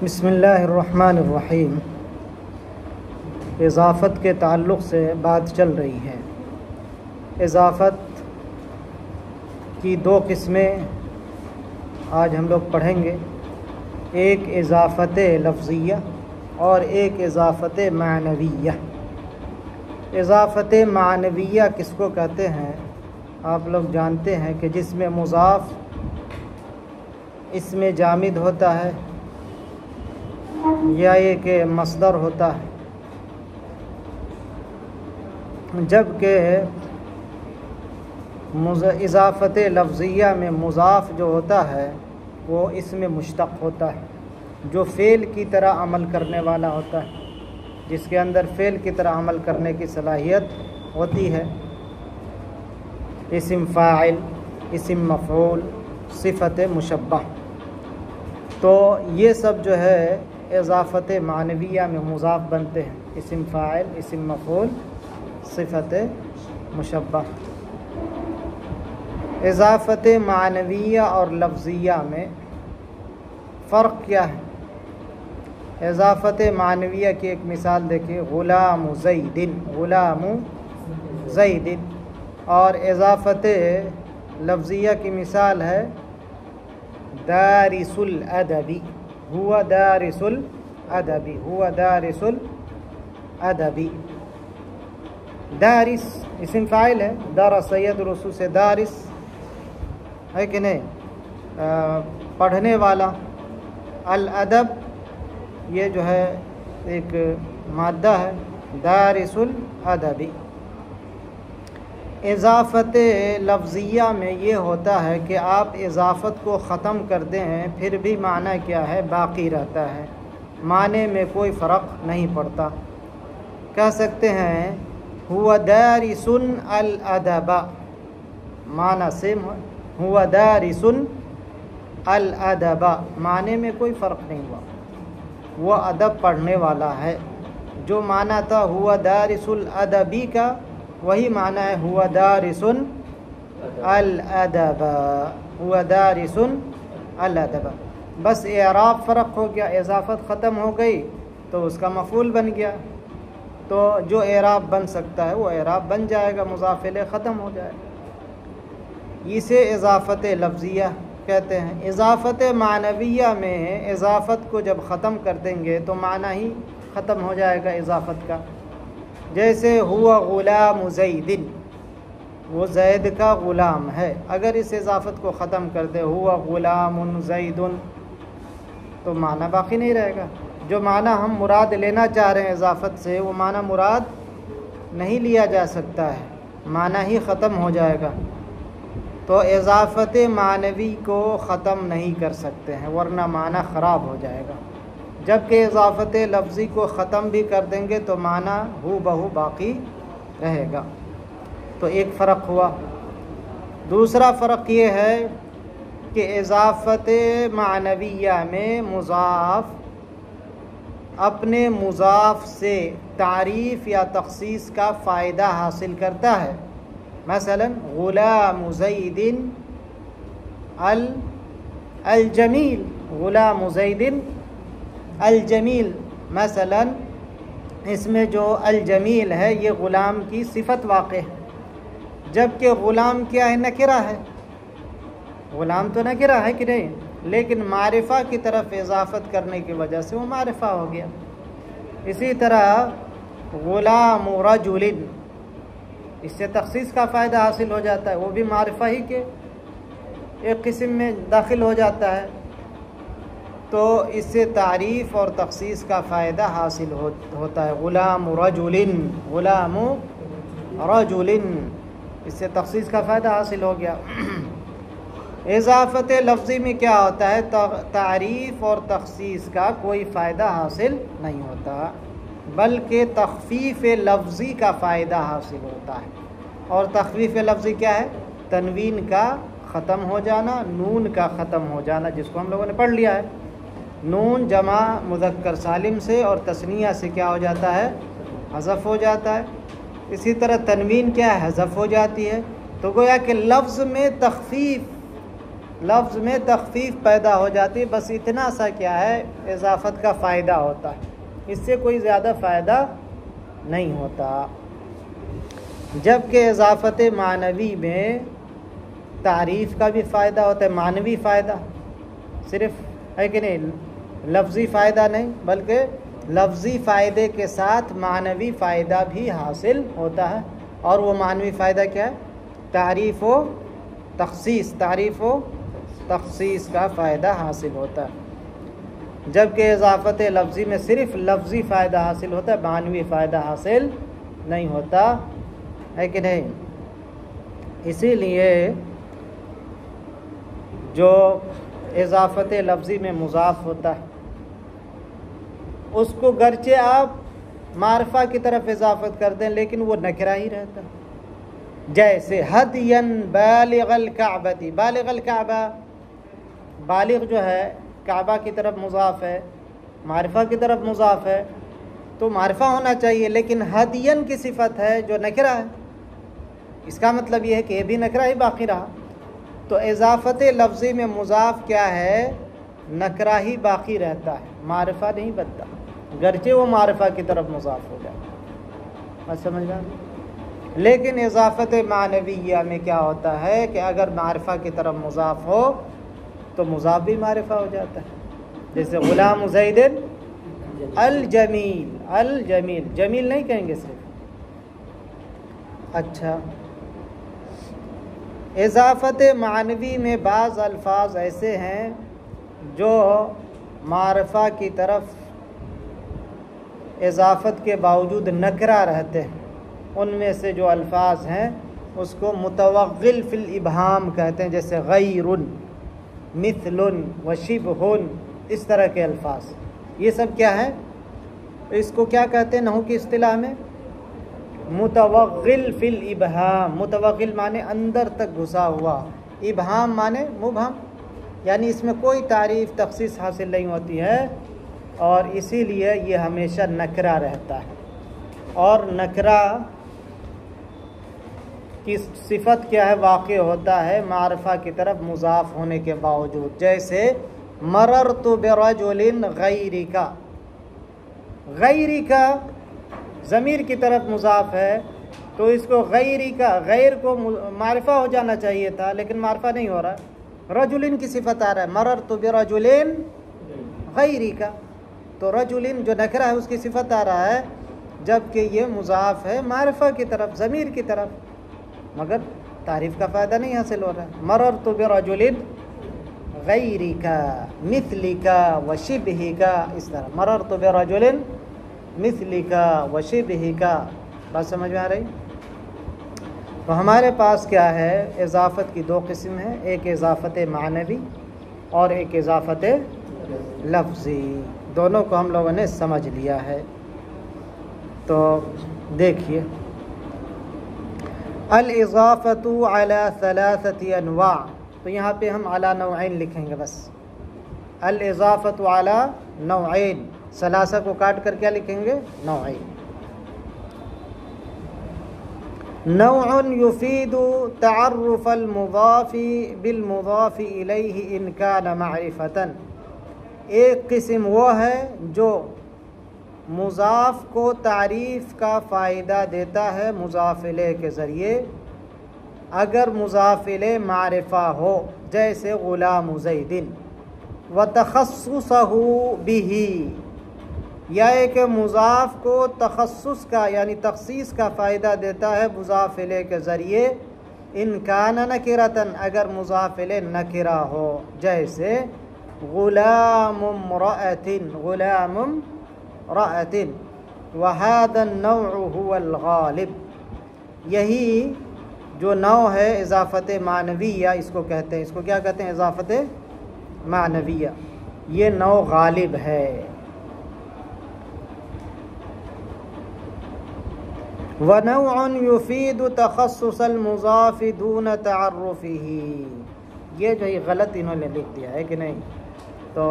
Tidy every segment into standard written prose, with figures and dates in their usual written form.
بسم اللہ الرحمن الرحیم۔ اضافت کے تعلق سے بات چل رہی ہے۔ اضافت کی دو قسمیں آج ہم لوگ پڑھیں گے، ایک اضافت لفظیہ اور ایک اضافت معنویہ۔ اضافت معنویہ کس کو کہتے ہیں؟ آپ لوگ جانتے ہیں کہ جس میں مضاف اس میں جامد ہوتا ہے یا یہ کہ مصدر ہوتا ہے، جبکہ اضافت لفظیہ میں مضاف جو ہوتا ہے وہ اس میں مشتق ہوتا ہے، جو فعل کی طرح عمل کرنے والا ہوتا ہے، جس کے اندر فعل کی طرح عمل کرنے کی صلاحیت ہوتی ہے۔ اسم فاعل، اسم مفعول، صفت مشبہ، تو یہ سب جو ہے اضافت معنویہ میں مضاف بنتے ہیں، اسم فاعل، اسم مفعول، صفت مشبہ۔ اضافت معنویہ اور لفظیہ میں فرق کیا ہے؟ اضافت معنویہ کی ایک مثال دیکھیے، غلام زید، غلام زید، اور اضافت لفظیہ کی مثال ہے دارس الادب، ہوا دارس الادب، ہوا دارس الادب۔ دارس اسم فاعل ہے، درس سید رسول سے دارس ہے کہ نہیں، پڑھنے والا۔ الادب یہ جو ہے ایک مادہ ہے، دارس الادب۔ اضافت لفظیہ میں یہ ہوتا ہے کہ آپ اضافت کو ختم کر دیں پھر بھی معنی کیا ہے؟ باقی رہتا ہے، معنی میں کوئی فرق نہیں پڑتا۔ کہہ سکتے ہیں ہوا دارس الادب، معنی سیم ہے، ہوا دارس الادب، معنی میں کوئی فرق نہیں ہوا، وہ ادب پڑھنے والا ہے۔ جو معنی تھا ہوا دارس الادبی کا، وہی معنی ہے ہوا دارس الادب، ہوا دارس الادب۔ بس اعراب فرق ہو گیا، اضافت ختم ہو گئی تو اس کا مفعول بن گیا، تو جو اعراب بن سکتا ہے وہ اعراب بن جائے گا، مضاف الیہ ختم ہو جائے گا۔ اسے اضافت لفظیہ کہتے ہیں۔ اضافت معنویہ میں اضافت کو جب ختم کر دیں گے تو معنی ہی ختم ہو جائے گا اضافت کا۔ جیسے ہوا غلام زید، وہ زید کا غلام ہے، اگر اس اضافت کو ختم کر دے ہوا غلام زید تو معنی باقی نہیں رہے گا۔ جو معنی ہم مراد لینا چاہ رہے ہیں اضافت سے، وہ معنی مراد نہیں لیا جا سکتا ہے، معنی ہی ختم ہو جائے گا۔ تو اضافت معنوی کو ختم نہیں کر سکتے ہیں ورنہ معنی خراب ہو جائے گا، جبکہ اضافت لفظی کو ختم بھی کر دیں گے تو معنی ہو بہو باقی رہے گا۔ تو ایک فرق ہوا۔ دوسرا فرق یہ ہے کہ اضافت معنویہ میں مضاف اپنے مضاف سے تعریف یا تخصیص کا فائدہ حاصل کرتا ہے۔ مثلا غلام زید الجمیل، غلام زید الجمیل، مثلا اس میں جو الجمیل ہے یہ غلام کی صفت واقع ہے، جبکہ غلام کیا ہے؟ نکرہ ہے، غلام تو نکرہ ہے کہ نہیں، لیکن معرفہ کی طرف اضافت کرنے کی وجہ سے وہ معرفہ ہو گیا۔ اسی طرح غلام رجل، اس سے تخصیص کا فائدہ حاصل ہو جاتا ہے، وہ بھی معرفہ ہی کے ایک قسم میں داخل ہو جاتا ہے، تو اس سے تعریف اور تخصیص کا فائدہ حاصل ہوتا ہے۔ غلام رجل، غلام رجل، اس سے تخصیص کا فائدہ حاصل ہو گیا۔ اضافت لفظی میں کیا ہوتا ہے؟ تعریف اور تخصیص کا کوئی فائدہ حاصل نہیں ہوتا، بلکہ تخفیف لفظی کا فائدہ حاصل ہوتا ہے۔ اور تخفیف لفظی کیا ہے؟ تنوین کا ختم ہو جانا، نون کا ختم ہو جانا، جس کو ہم لوگوں نے پڑھ لیا ہے۔ نون جمع مذکر سالم سے اور تثنیہ سے کیا ہو جاتا ہے؟ حذف ہو جاتا ہے۔ اسی طرح تنوین کیا ہے؟ حذف ہو جاتی ہے۔ تو گویا کہ لفظ میں تخفیف لفظ میں تخفیف پیدا ہو جاتی ہے، بس اتنا سا کیا ہے اضافت کا فائدہ ہوتا ہے، اس سے کوئی زیادہ فائدہ نہیں ہوتا۔ جبکہ اضافت معنوی میں تعریف کا بھی فائدہ ہوتا ہے، معنوی فائدہ، صرف ہے کہ نہیں، لفظی فائدہ نہیں، بلکہ لفظی فائدے کے ساتھ معنوی فائدہ بھی حاصل ہوتا ہے۔ اور وہ معنوی فائدہ کیا ہے؟ تعریف و تخصیص، تعریف و تخصیص کا فائدہ حاصل ہوتا ہے، جبکہ اضافت لفظی میں صرف لفظی فائدہ حاصل ہوتا ہے، معنوی فائدہ حاصل نہیں ہوتا، ہے کہ نہیں؟ اسی لیے جو اضافت لفظی میں مضاف ہوتا ہے اس کو گرچہ آپ معرفہ کی طرف اضافت کر دیں لیکن وہ نکرہ ہی رہتا ہے۔ جیسے ہدین بالغ الکعبۃ، بالغ الکعبہ، بالغ جو ہے کعبہ کی طرف مضاف ہے، معرفہ کی طرف مضاف ہے، تو معرفہ ہونا چاہیے، لیکن ہدین کی صفت ہے جو نکرہ ہے، اس کا مطلب یہ ہے کہ یہ بھی نکرہ ہی باقی رہا۔ تو اضافت لفظی میں مضاف کیا ہے؟ نکرہ ہی باقی رہتا ہے، معرفہ نہیں بنتا، گرچہ وہ معرفہ کی طرف مضاف ہو جائے، بات سمجھ گئے؟ لیکن اضافت معنویہ میں کیا ہوتا ہے کہ اگر معرفہ کی طرف مضاف ہو تو مضاف بھی معرفہ ہو جاتا ہے، جیسے غلام زید الجمیل، الجمیل، جمیل نہیں کہیں گے صرف۔ اچھا، اضافت معنوی میں بعض الفاظ ایسے ہیں جو معرفہ کی طرف اضافت کے باوجود نکرہ رہتے ہیں، ان میں سے جو الفاظ ہیں اس کو متوغل فی الابہام کہتے ہیں، جیسے غیر، مثل و شبہ، اس طرح کے الفاظ، یہ سب کیا ہے؟ اس کو کیا کہتے ہیں نحو کی اصطلاح میں؟ متوغل فی الابہام۔ متوغل معنی اندر تک گھسا ہوا، ابہام معنی مبہم، یعنی اس میں کوئی تعریف تخصیص حاصل نہیں ہوتی ہے، اور اسی لیے یہ ہمیشہ نکرہ رہتا ہے۔ اور نکرہ کی صفت کیا ہے؟ واقع ہوتا ہے معرفہ کی طرف مضاف ہونے کے باوجود، جیسے مررت برجل غیرک، غیرک ضمیر کی طرف مضاف ہے تو اس کو غیرک، غیر کو معرفہ ہو جانا چاہیے تھا لیکن معرفہ نہیں ہو رہا، رجلن کی صفت آ رہا ہے، مررت برجل غیرک، تو رجلن جو نکرہ ہے اس کی صفت آ رہا ہے، جبکہ یہ مضاف ہے معرفہ کی طرف، ضمیر کی طرف، مگر تعریف کا فائدہ نہیں حاصل ہو رہا ہے۔ مررت برجل غیرک مثلک وشبہک، اس طرح مررت برجل مثلک وشبہک، بات سمجھ میں آ رہی؟ تو ہمارے پاس کیا ہے؟ اضافت کی دو قسم ہیں، ایک اضافت معنوی اور ایک اضافت لفظی، دونوں کو ہم لوگوں نے سمجھ لیا ہے۔ تو دیکھیے، الاضافۃ علی ثلاثۃ انواع، تو یہاں پہ ہم علی نوعین لکھیں گے، بس الاضافۃ علی نوعین، ثلاثہ کو کاٹ کر کیا لکھیں گے؟ نوعین۔ نوع یفید تعرف المضاف بالمضاف الیہ ان کان معرفۃ، ایک قسم وہ ہے جو مضاف کو تعریف کا فائدہ دیتا ہے مضاف الیہ کے ذریعے اگر مضاف الیہ معرفہ ہو، جیسے غلام زید، وتخصصہ بہ، یا ایک مضاف کو تخصص کا یعنی تخصیص کا فائدہ دیتا ہے مضاف الیہ کے ذریعے ان کان نکرۃ، اگر مضاف الیہ نکرہ ہو، جیسے غلام امرأۃ، غلام امرأۃ، وہذا النوع هو الغالب، یہی جو نوع ہے اضافت معنویہ اس کو کہتے ہیں، اس کو کیا کہتے ہیں؟ اضافت معنویہ، یہ نوع غالب ہے۔ وَنَوْعٌ يُفِيدُ تَخَصُّصَ الْمُضَافِ دُونَ تَعَرُّفِهِ، یہ جو غلط انہوں نے لکھ دیا ہے کہ نہیں، تو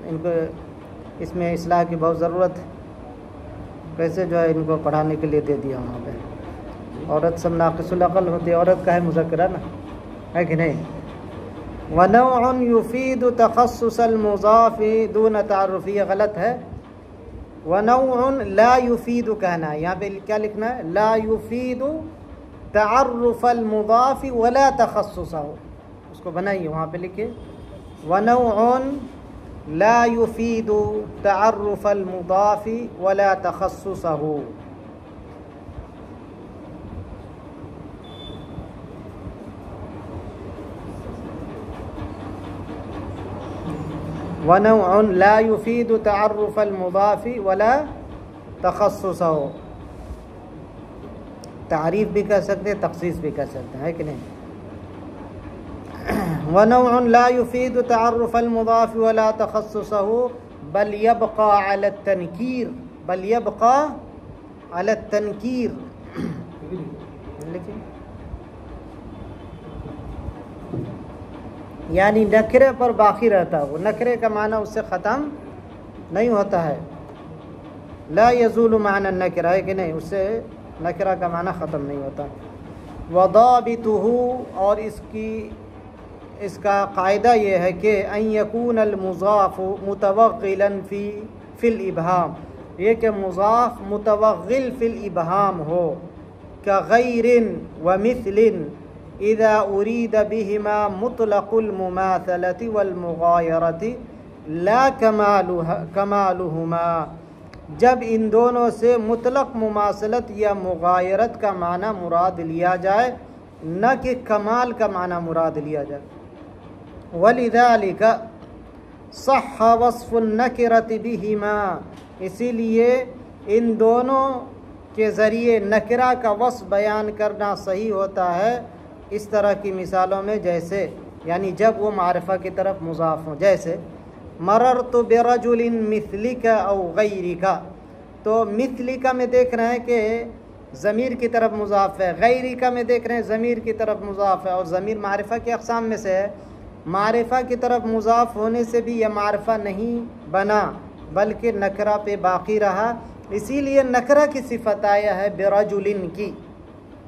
ان کو اس میں اصلاح کی بہت ضرورت ہے، کیسے جو ہے ان کو پڑھانے کے لیے دے دیا وہاں پہ، عورت سب ناقص العقل ہوتی ہے، عورت کا ہے مذکرہ نا، ہے کہ نہیں؟ ونوع يفيد تخصص المضاف دون تعرف، یہ غلط ہے. ونوع لا يفيد کہنا ہے، یہاں پہ کیا لکھنا ہے؟ لا يفيد تعرف المضاف ولا تخصصه، اس کو بنائیے وہاں پہ لکھے ونوع لا يفيد تعرف المضاف ولا تخصصه. ونوع لا يفيد تعرف المضاف ولا تخصصه، تعریف بھی کہہ سکتے ہیں، تخصیص بھی کہہ سکتے ہیں، ہے کہ نہیں؟ ونوع لا يفيد تعرف المضاف ولا تخصصه بل يبقى على التنكير، بل يبقى على التنكير. یعنی نکرے پر باقی رہتا ہے، وہ نکرے کا معنی اس سے ختم نہیں ہوتا ہے. لا يزول معنی النکرہ، ہے کہ نہیں؟ اس سے نکرہ کا معنی ختم نہیں ہوتا. وضابطه، اور اس کا قاعدہ یہ ہے کہ ان یکون المضاف متوغلا فی الابہام، یہ کہ مضاف متوغل فی الابہام ہو، کغیر ومثل اذا ارید بہما مطلق المماثلة والمغایرة لا کمالہما، جب ان دونوں سے مطلق مماثلت یا مغایرت کا معنی مراد لیا جائے، نہ کہ کمال کا معنی مراد لیا جائے. وَلِذَلِكَ صح وصف النکرة بہما، اسی لیے ان دونوں کے ذریعے نکرہ کا وصف بیان کرنا صحیح ہوتا ہے اس طرح کی مثالوں میں، جیسے یعنی جب وہ معرفہ کی طرف مضاف ہوں، جیسے مررت برجل مثلک او غیرک، تو مثلک میں دیکھ رہے ہیں کہ ضمیر کی طرف مضاف ہے، غیرک میں دیکھ رہے ہیں ضمیر کی طرف مضاف ہے، اور ضمیر معرفہ کی اقسام میں سے ہے. معرفہ کی طرف مضاف ہونے سے بھی یہ معرفہ نہیں بنا بلکہ نکرہ پہ باقی رہا، اسی لیے نکرہ کی صفت آیا ہے برجل کی،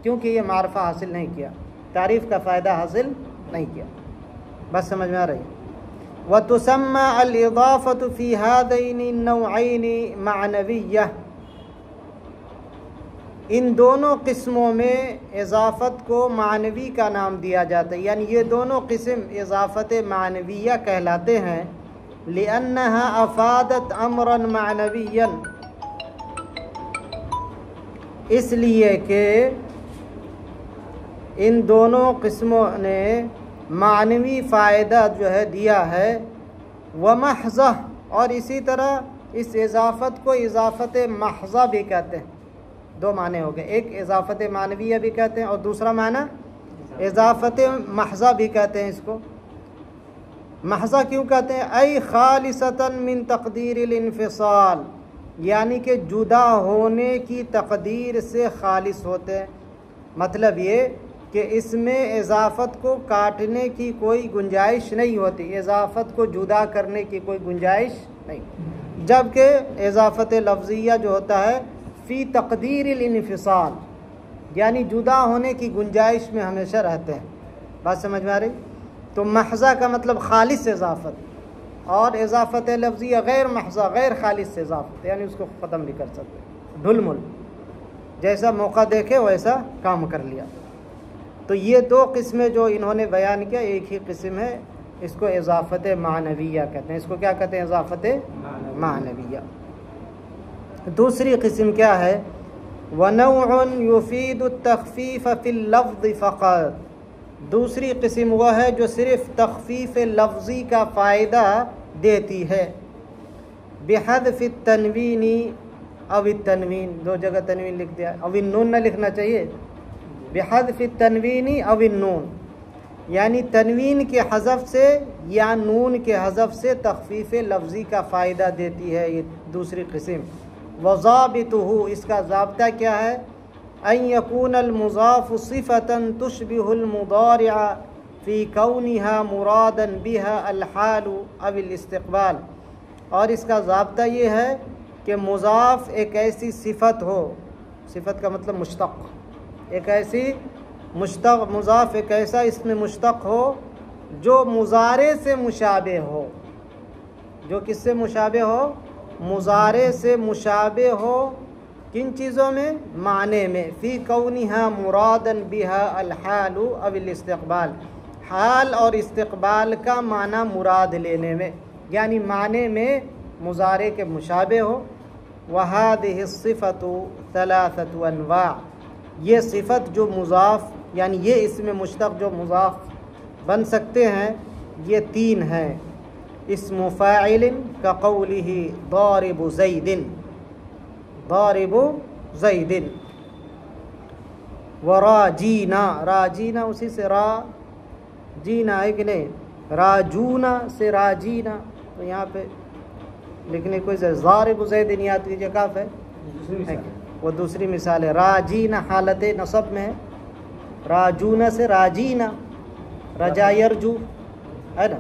کیونکہ یہ معرفہ حاصل نہیں کیا، تعریف کا فائدہ حاصل نہیں کیا. بس سمجھ میں آ رہی؟ وَتُسَمَّى الْإِضَافَةُ فِي هَذَيْنِ النَّوْعَيْنِ مَعْنَوِيَّةً، ان دونوں قسموں میں اضافت کو معنوی کا نام دیا جاتا ہے، یعنی یہ دونوں قسم اضافت معنویہ کہلاتے ہیں. لِأَنَّهَا أَفَادَتْ أَمْرًا مَعْنَوِيًّا، اس لیے کہ ان دونوں قسموں نے معنوی فائدہ جو ہے دیا ہے. وَمَحْضَةٌ، اور اسی طرح اس اضافت کو اضافت محضہ بھی کہتے ہیں. دو معنی ہو گئے، ایک اضافت معنویہ بھی کہتے ہیں اور دوسرا معنی اضافت محضہ بھی کہتے ہیں. اس کو محضہ کیوں کہتے ہیں؟ ای خالصۃ من تقدیر الانفصال، یعنی کہ جدا ہونے کی تقدیر سے خالص ہوتے ہیں. مطلب یہ کہ اس میں اضافت کو کاٹنے کی کوئی گنجائش نہیں ہوتی، اضافت کو جدا کرنے کی کوئی گنجائش نہیں، جبکہ اضافت لفظیہ جو ہوتا ہے فی تقدیر الانفصال، یعنی جدا ہونے کی گنجائش میں ہمیشہ رہتے ہیں. بات سمجھ میں آ رہی؟ تو محضہ کا مطلب خالص اضافت، اور اضافت لفظیہ غیر محضہ غیر خالص اضافت، یعنی اس کو ختم بھی کر سکتے، ڈھل مل، جیسا موقع دیکھے ویسا کام کر لیا. تو یہ دو قسمیں جو انہوں نے بیان کیا ایک ہی قسم ہے، اس کو اضافت معنویہ کہتے ہیں. اس کو کیا کہتے ہیں؟ اضافت معنویہ. دوسری قسم کیا ہے؟ وَنَوْعٌ يُفِيدُ التَّخْفِيفَ فِي اللَّفْظِ فَقَطْ، دوسری قسم وہ ہے جو صرف تخفیف لفظی کا فائدہ دیتی ہے. بحذف التنوین او التنوین، دو جگہ تنوین لکھ دیا، او النون نہ لکھنا چاہیے، بحذف التنوین او النون، یعنی تنوین کے حذف سے یا نون کے حذف سے تخفیف لفظی کا فائدہ دیتی ہے یہ دوسری قسم. وضابطہ، اس کا ضابطہ کیا ہے؟ ان یکون المضاف صفة تشبہ المضارع فی کونها مرادا بها الحال او الاستقبال، اور اس کا ضابطہ یہ ہے کہ مضاف ایک ایسی صفت ہو، صفت کا مطلب مشتق، ایک ایسی مشتق، مضاف ایک ایسا اس میں مشتق ہو جو مضارع سے مشابہ ہو، جو کس سے مشابہ ہو؟ مضارع سے مشابہ ہو، کن چیزوں میں؟ معنی میں، فی کونہا مرادًا بہا الحال او الاستقبال، حال اور استقبال کا معنی مراد لینے میں، یعنی معنی میں مضارع کے مشابہ ہو۔ وَهَذِهِ الصِّفَةُ ثَلَاثَةُ أَنْوَاعٍ، یہ صفت جو مضاف یعنی یہ اسم مشتق جو مضاف بن سکتے ہیں یہ تین ہیں۔ اسم فاعل كقوله ضارب زید، ضارب زید، وراجینا، راجینا اسی سے را جینا ہے کہ نہیں، راجونا سے راجینا، تو یہاں پہ لکھنے کوئی ضارب زید یاد کیجیے کاف ہے، وہ دوسری مثال ہے۔ راجینا حالت نصب میں ہے، راجونا سے راجینا، رجا یرجو ہے نا،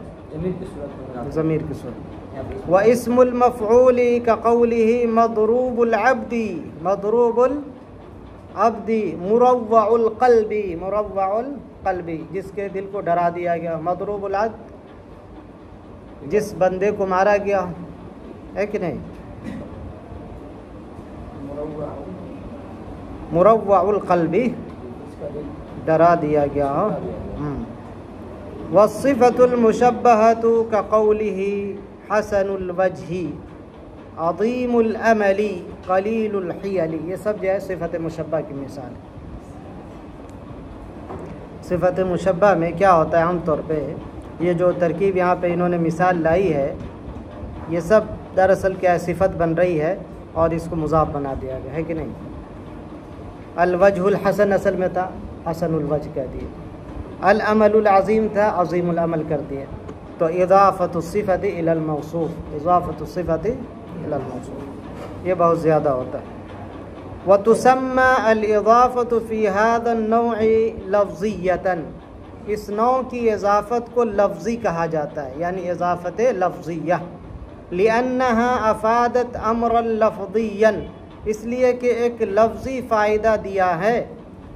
ضمیر کی صورت۔ واسم المفعول كقوله مضروب العبد، مضروب العبد، مروع القلب، مروع القلب، جس کے دل کو ڈرا دیا گیا، مضروب العبد جس بندے کو مارا گیا ہے کہ نہیں، مروع القلب ڈرا دیا گیا۔ والصفة المشبهة كقوله حسن الوجه، عظیم الامل، قلیل الحیل، یہ سب جو ہے صفت مشبہ کی مثال ہے۔ صفت مشبہ میں کیا ہوتا ہے عام طور پہ، یہ جو ترکیب یہاں پہ انہوں نے مثال لائی ہے یہ سب دراصل کیا ہے، صفت بن رہی ہے اور اس کو مضاف بنا دیا گیا ہے کہ نہیں۔ الوجہ الحسن اصل میں تھا، حسن الوجہ کہہ دیے، العمل العظیم تھا، عظیم العمل کر دیے، تو اضافت الصفت الی الموصوف، اضافت الصفت الی الموصوف یہ بہت زیادہ ہوتا ہے۔ وتسمى الاضافة في هذا النوع لفظیة، اس نوع کی اضافت کو لفظی کہا جاتا ہے، یعنی اضافت لفظیہ، لأنها افادت امرا لفظیا، اس لیے کہ ایک لفظی فائدہ دیا ہے،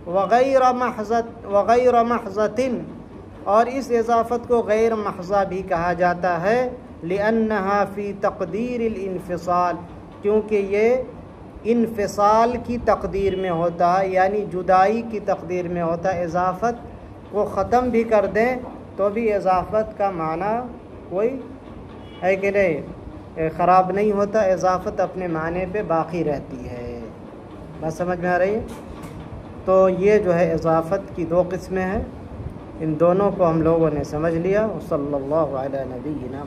وغیر محضۃ، اور اس اضافت کو غیر محضہ بھی کہا جاتا ہے، لأنها فی تقدیر الانفصال، کیونکہ یہ انفصال کی تقدیر میں ہوتا ہے، یعنی جدائی کی تقدیر میں ہوتا ہے۔ اضافت کو ختم بھی کر دیں تو بھی اضافت کا معنی کوئی ہے کہ نہیں، خراب نہیں ہوتا، اضافت اپنے معنی پہ باقی رہتی ہے۔ بات سمجھ میں آ رہی ہے؟ تو یہ جو ہے اضافت کی دو قسمیں ہیں، ان دونوں کو ہم لوگوں نے سمجھ لیا۔ صلی اللہ علی نبینا